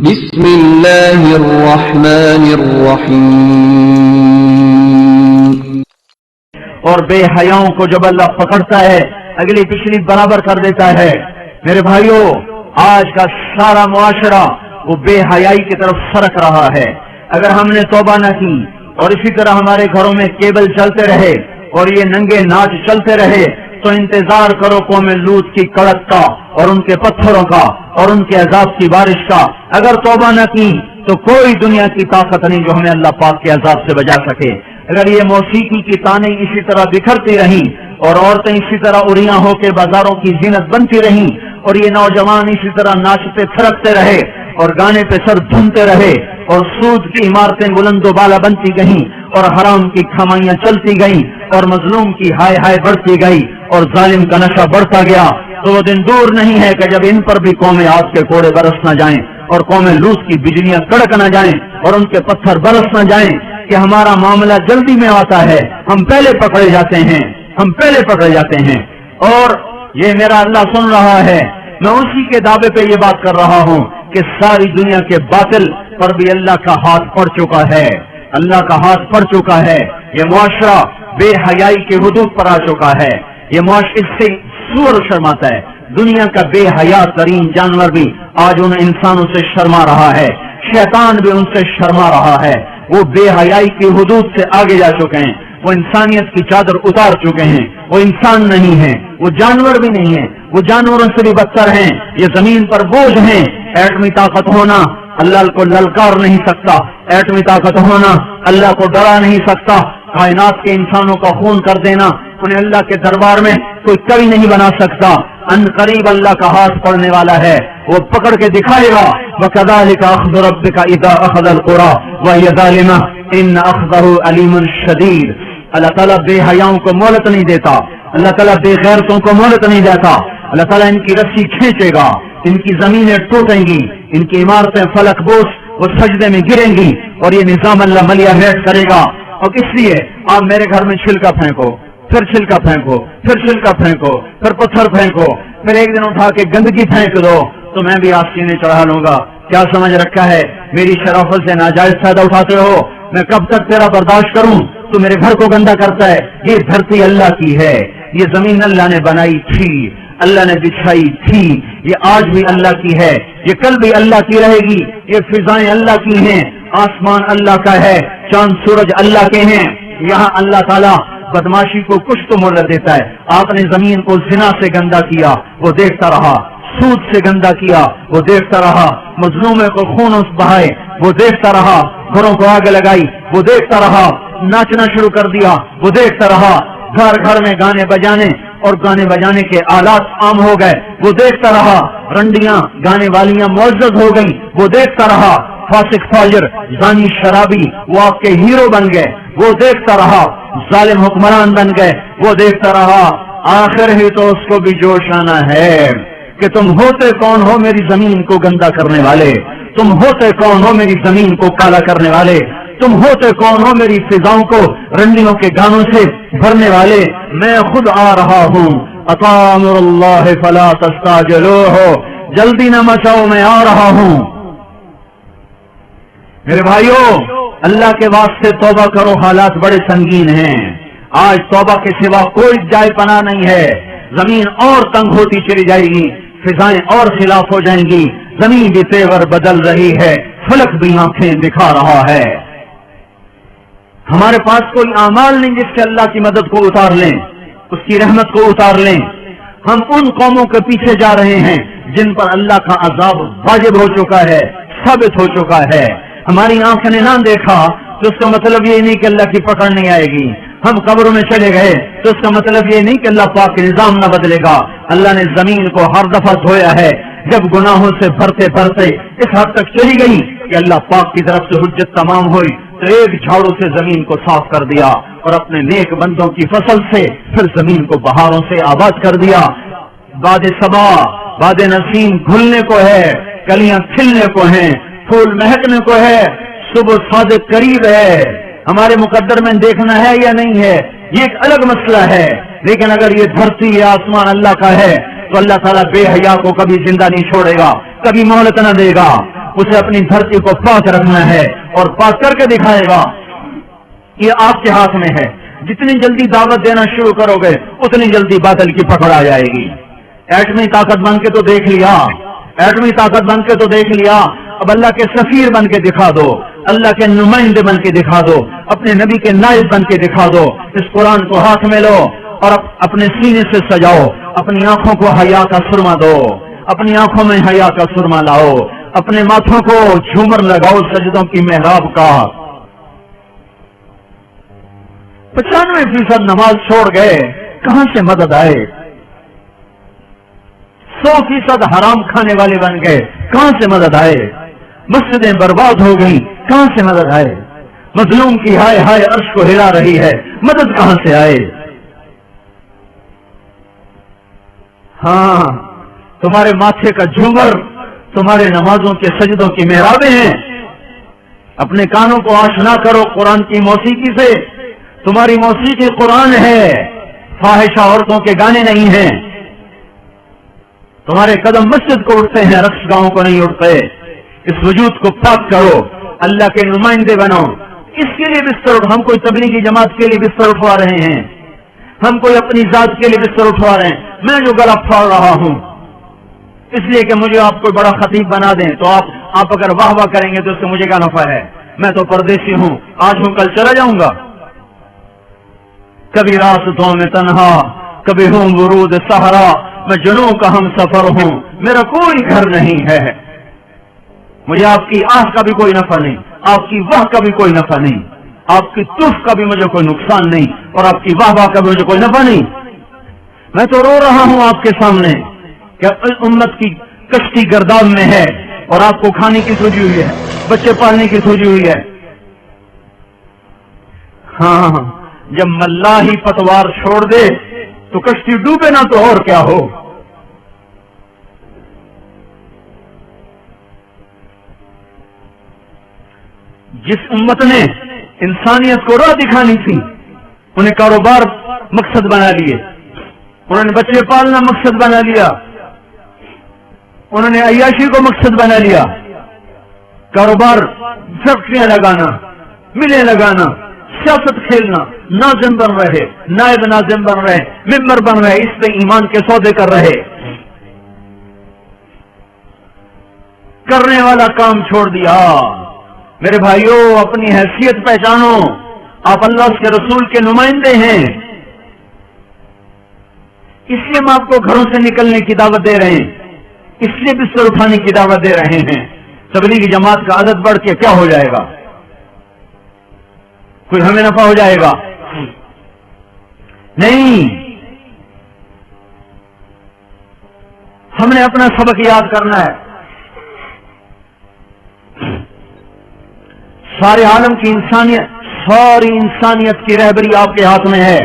بسم اللہ الرحمن الرحیم۔ اور بے حیاؤں کو جب اللہ پکڑتا ہے اگلی پچھلی برابر کر دیتا ہے۔ میرے بھائیوں، آج کا سارا معاشرہ وہ بے حیائی کی طرف سرک رہا ہے۔ اگر ہم نے توبہ نہ کی اور اسی طرح ہمارے گھروں میں کیبل چلتے رہے اور یہ ننگے ناچ چلتے رہے تو انتظار کرو قوم لوط کی کڑک کا اور ان کے پتھروں کا اور ان کے عذاب کی بارش کا۔ اگر توبہ نہ کی تو کوئی دنیا کی طاقت نہیں جو ہمیں اللہ پاک کے عذاب سے بچا سکے۔ اگر یہ موسیقی کی تانیں اسی طرح بکھرتی رہیں اور عورتیں اسی طرح اڑیاں ہو کے بازاروں کی زینت بنتی رہیں اور یہ نوجوان اسی طرح ناچتے تھرکتے رہے اور گانے پہ سر دھنتے رہے اور سود کی عمارتیں بلند و بالا بنتی گئیں اور حرام کی کھمائیاں چلتی گئیں اور مظلوم کی ہائے ہائے بڑھتی گئی اور ظالم کا نشہ بڑھتا گیا، تو وہ دن دور نہیں ہے کہ جب ان پر بھی قوم عاد کے کوڑے برس نہ جائیں اور قوم لوط کی بجلیاں کڑک نہ جائیں اور ان کے پتھر برس نہ جائیں کہ ہمارا معاملہ جلدی میں آتا ہے، ہم پہلے پکڑے جاتے ہیں، ہم پہلے پکڑے جاتے ہیں۔ اور یہ میرا اللہ سن رہا ہے، میں اسی کے دعوے پہ یہ بات کر رہا ہوں کہ ساری دنیا کے باطل پر بھی اللہ کا ہاتھ پڑ چکا ہے، اللہ کا ہاتھ پڑ چکا ہے۔ یہ معاشرہ بے حیائی کے حدود پر آ چکا ہے، یہ معاشرے سے سور شرماتا ہے۔ دنیا کا بے حیا ترین جانور بھی آج ان انسانوں سے شرما رہا ہے، شیطان بھی ان سے شرما رہا ہے۔ وہ بے حیائی کی حدود سے آگے جا چکے ہیں، وہ انسانیت کی چادر اتار چکے ہیں، وہ انسان نہیں ہیں، وہ جانور بھی نہیں ہیں، وہ جانوروں سے بھی بدتر ہیں، یہ زمین پر بوجھ ہیں۔ ایٹمی طاقت ہونا اللہ کو للکار نہیں سکتا، ایٹمی طاقت ہونا اللہ کو ڈرا نہیں سکتا، کائنات کے انسانوں کا خون کر دینا انہیں اللہ کے دربار میں کوئی کبھی نہیں بنا سکتا۔ ان قریب اللہ کا ہاتھ پڑنے والا ہے، وہ پکڑ کے دکھائے گا۔ وَكَذَلِكَ أَخْذُ رَبِّكَ إِذَا أَخَذَ الْقُرَىٰ وَهِيَ ظَالِمَةٌ إِنَّ أَخْذَهُ أَلِيمٌ شَدِيدٌ۔ اللہ تعالیٰ بے حیاؤں کو مہلت نہیں دیتا، اللہ تعالیٰ بے غیرتوں کو مہلت نہیں دیتا۔ اللہ تعالیٰ ان کی رسی کھینچے گا، ان کی زمینیں ٹوٹیں گی، ان کی عمارتیں فلک بوس وہ سجدے میں گریں گی اور یہ نظام اللہ ملیہ ہیٹ کرے گا۔ اور اس لیے آپ میرے گھر میں چھلکا پھینکو، پھر چھلکا پھینکو، پھر چھلکا پھینکو، پھر پتھر پھینکو، پھر ایک دن اٹھا کے گندگی پھینک دو تو میں بھی آستینے چڑھا لوں گا۔ کیا سمجھ رکھا ہے؟ میری شرافت سے ناجائز فائدہ اٹھاتے ہو، میں کب تک تیرا برداشت کروں؟ تو میرے گھر کو گندا کرتا ہے۔ یہ دھرتی اللہ کی ہے، یہ زمین اللہ نے بنائی تھی، اللہ نے بچھائی تھی، یہ آج بھی اللہ کی ہے، یہ کل بھی اللہ کی رہے گی۔ یہ فضائیں اللہ کی ہیں، آسمان اللہ کا ہے، چاند سورج اللہ کے ہیں۔ یہاں اللہ تعالیٰ بدماشی کو کچھ تو مہلت دیتا ہے۔ آپ نے زمین کو زنا سے گندا کیا، وہ دیکھتا رہا، سود سے گندا کیا، وہ دیکھتا رہا، مظلومے کو خون بہائے، وہ دیکھتا رہا، گھروں کو آگ لگائی، وہ دیکھتا رہا، ناچنا شروع کر دیا، وہ دیکھتا رہا، گھر گھر میں گانے بجانے اور گانے بجانے کے آلات عام ہو گئے، وہ دیکھتا رہا، رنڈیاں گانے والیاں معزز ہو گئیں، وہ دیکھتا رہا، فاسق فاجر زانی شرابی وہ آپ کے ہیرو بن گئے، وہ دیکھتا رہا، ظالم حکمران بن گئے، وہ دیکھتا رہا۔ آخر ہی تو اس کو بھی جوش آنا ہے کہ تم ہوتے کون ہو میری زمین کو گندا کرنے والے، تم ہوتے کون ہو میری زمین کو کالا کرنے والے، تم ہوتے کون ہو میری فضاؤں کو رنڈیوں کے گانوں سے بھرنے والے۔ میں خود آ رہا ہوں، اطاع امر اللہ فلا تستعجلوہ، جلدی نہ مچاؤ، میں آ رہا ہوں۔ میرے بھائیوں، اللہ کے واسطے توبہ کرو، حالات بڑے سنگین ہیں۔ آج توبہ کے سوا کوئی جائے پناہ نہیں ہے۔ زمین اور تنگ ہوتی چلی جائے گی، فضائیں اور خلاف ہو جائیں گی، زمین بھی تیور بدل رہی ہے، فلک بھی آنکھیں دکھا رہا ہے۔ ہمارے پاس کوئی اعمال نہیں جس سے اللہ کی مدد کو اتار لیں، اس کی رحمت کو اتار لیں۔ ہم ان قوموں کے پیچھے جا رہے ہیں جن پر اللہ کا عذاب واجب ہو چکا ہے، ثابت ہو چکا ہے۔ ہماری آنکھ نے نہ دیکھا تو اس کا مطلب یہ نہیں کہ اللہ کی پکڑ نہیں آئے گی۔ ہم قبروں میں چلے گئے تو اس کا مطلب یہ نہیں کہ اللہ پاک کے نظام نہ بدلے گا۔ اللہ نے زمین کو ہر دفعہ دھویا ہے، جب گناہوں سے بھرتے بھرتے اس حد تک چلی گئی کہ اللہ پاک کی طرف سے حجت تمام ہوئی تو ایک جھاڑو سے زمین کو صاف کر دیا اور اپنے نیک بندوں کی فصل سے پھر زمین کو بہاروں سے آباد کر دیا۔ باد صبا باد نسیم گھلنے کو ہے، کلیاں کھلنے کو ہیں، پھول مہکنے کو ہے، صبح صادق قریب ہے۔ ہمارے مقدر میں دیکھنا ہے یا نہیں ہے یہ ایک الگ مسئلہ ہے، لیکن اگر یہ دھرتی یا آسمان اللہ کا ہے تو اللہ تعالیٰ بے حیا کو کبھی زندہ نہیں چھوڑے گا، کبھی مہلت نہ دے گا۔ اسے اپنی دھرتی کو پاک رکھنا ہے اور پاک کر کے دکھائے گا. یہ آپ کے ہاتھ میں ہے. جتنی جلدی دعوت دینا شروع کرو گے اتنی جلدی باطل کی پکڑ آ جائے گی. ایٹمی طاقت بن کے تو دیکھ لیا, ایٹمی طاقت بن کے تو دیکھ لیا, اب اللہ کے سفیر بن کے دکھا دو, اللہ کے نمائندے بن کے دکھا دو, اپنے نبی کے نائب بن کے دکھا دو. اس قرآن کو ہاتھ میں لو اور اپنے سینے سے سجاؤ, اپنی آنکھوں کو حیا کا سرما دو, اپنی آنکھوں میں حیا کا سرما لاؤ, اپنے ماتھوں کو جھومر لگاؤ سجدوں کی محراب کا. 95% نماز چھوڑ گئے, کہاں سے مدد آئے؟ 100% حرام کھانے والے بن گئے, کہاں سے مدد آئے؟ مسجدیں برباد ہو گئی, کہاں سے مدد آئے؟ مظلوم کی ہائے ہائے عرش کو ہلا رہی ہے, مدد کہاں سے آئے؟ ہاں, تمہارے ماتھے کا جھومر تمہارے نمازوں کے سجدوں کی محرابیں ہیں. اپنے کانوں کو آشنا کرو قرآن کی موسیقی سے. تمہاری موسیقی قرآن ہے, فاحشہ عورتوں کے گانے نہیں ہیں. تمہارے قدم مسجد کو اٹھتے ہیں, رقص گاؤں کو نہیں اٹھتے. اس وجود کو پاک کرو, اللہ کے نمائندے بنو. اس کے لیے بستر, ہم کوئی تبلیغی جماعت کے لیے بستر اٹھوا رہے ہیں, ہم کوئی اپنی ذات کے لیے بستر اٹھوا رہے ہیں. میں جو گلا پھاڑ رہا ہوں اس لیے کہ مجھے آپ کو بڑا خطیب بنا دیں, تو آپ اگر واہ واہ کریں گے تو اس سے مجھے کیا نفع ہے؟ میں تو پردیسی ہوں, آج ہوں کل چلا جاؤں گا. کبھی راستوں میں تنہا, کبھی ہوں ورود صحرا, میں جنوں کا ہم سفر ہوں, میرا کوئی گھر نہیں ہے. مجھے آپ کی آہ کا بھی کوئی نفع نہیں, آپ کی واہ کا بھی کوئی نفع نہیں, آپ کی تف کا بھی مجھے کوئی نقصان نہیں, اور آپ کی واہ واہ کا بھی مجھے کوئی نفع نہیں. میں تو رو رہا ہوں آپ کے سامنے کہ امت کی کشتی گرداب میں ہے اور آپ کو کھانے کی سوچی ہوئی ہے, بچے پالنے کی سوچی ہوئی ہے. ہاں, جب ملاحی پتوار چھوڑ دے تو کشتی ڈوبے نہ تو اور کیا ہو. جس امت نے انسانیت کو راہ دکھانی تھی, انہیں کاروبار مقصد بنا لیے, انہوں نے بچے پالنا مقصد بنا لیا, انہوں نے عیاشی کو مقصد بنا لیا. کاروبار, فیکٹریاں لگانا, ملیں لگانا, سیاست کھیلنا, ناظم بن رہے, نائب ناظم بن رہے, ممبر بن رہے, اس پہ ایمان کے سودے کر رہے. کرنے والا کام چھوڑ دیا. میرے بھائیوں, اپنی حیثیت پہچانو, آپ اللہ کے رسول کے نمائندے ہیں. اس لیے ہم آپ کو گھروں سے نکلنے کی دعوت دے رہے ہیں, اس لیے بستر اٹھانے کی دعوت دے رہے ہیں. تبلیغی جماعت کا عادت بڑھ کے کیا ہو جائے گا؟ کوئی ہمیں نفع ہو جائے گا؟ نہیں. ہم نے اپنا سبق یاد کرنا ہے. سارے عالم کی انسانیت, ساری انسانیت کی رہبری آپ کے ہاتھ میں ہے.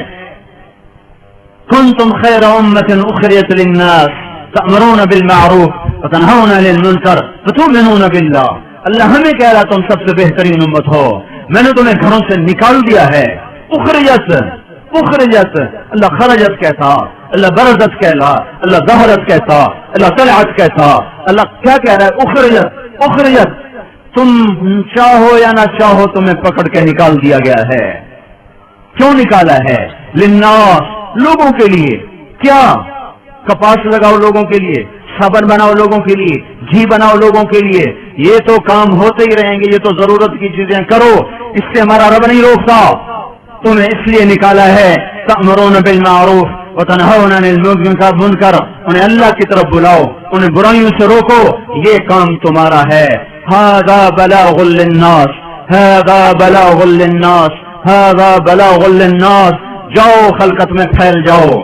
کنتم خیر امۃ اخرجت للناس تأمرون بالمعروف وتنہون عن المنکر وتؤمنون باللہ. اللہ ہمیں کہہ رہا تم سب سے بہترین امت ہو, میں نے تمہیں گھروں سے نکال دیا ہے. اخرجت, اخرجت, اللہ خرجت کہتا, اللہ برزت کہتا, اللہ ظہرت کہتا, اللہ طلعت کہتا. اللہ کیا کہہ رہا ہے؟ اخرجت, اخرجت. تم چاہو یا نہ چاہو تمہیں پکڑ کے نکال دیا گیا ہے. کیوں نکالا ہے؟ للناس, لوگوں کے لیے. کیا؟ کپاس لگاؤ لوگوں کے لیے, صابن بناؤ لوگوں کے لیے, گھی بناؤ لوگوں کے لیے. یہ تو کام ہوتے ہی رہیں گے, یہ تو ضرورت کی چیزیں کرو, اس سے ہمارا رب نہیں روکتا. تمہیں اس لیے نکالا ہے تأمرون بالمعروف وتنہون عن المنکر, انہیں اللہ کی طرف بلاؤ, انہیں برائیوں سے روکو, یہ کام تمہارا ہے. ھذا بلاغ للناس, ھذا بلاغ للناس, ھذا بلاغ للناس. جاؤ خلقت میں پھیل جاؤ.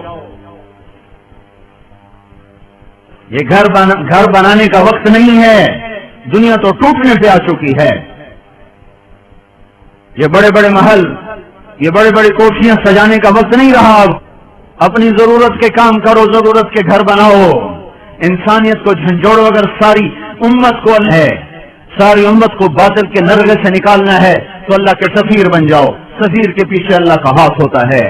یہ گھر بنانے کا وقت نہیں ہے, دنیا تو ٹوٹنے پہ آ چکی ہے. یہ بڑے بڑے محل, یہ بڑے بڑے کوٹھیاں سجانے کا وقت نہیں رہا. اپنی ضرورت کے کام کرو, ضرورت کے گھر بناؤ. انسانیت کو جھنجھوڑو. اگر ساری امت کو ہے, ساری امت کو باطل کے نرغے سے نکالنا ہے تو اللہ کے سفیر بن جاؤ. سفیر کے پیچھے اللہ کا ہاتھ ہوتا ہے.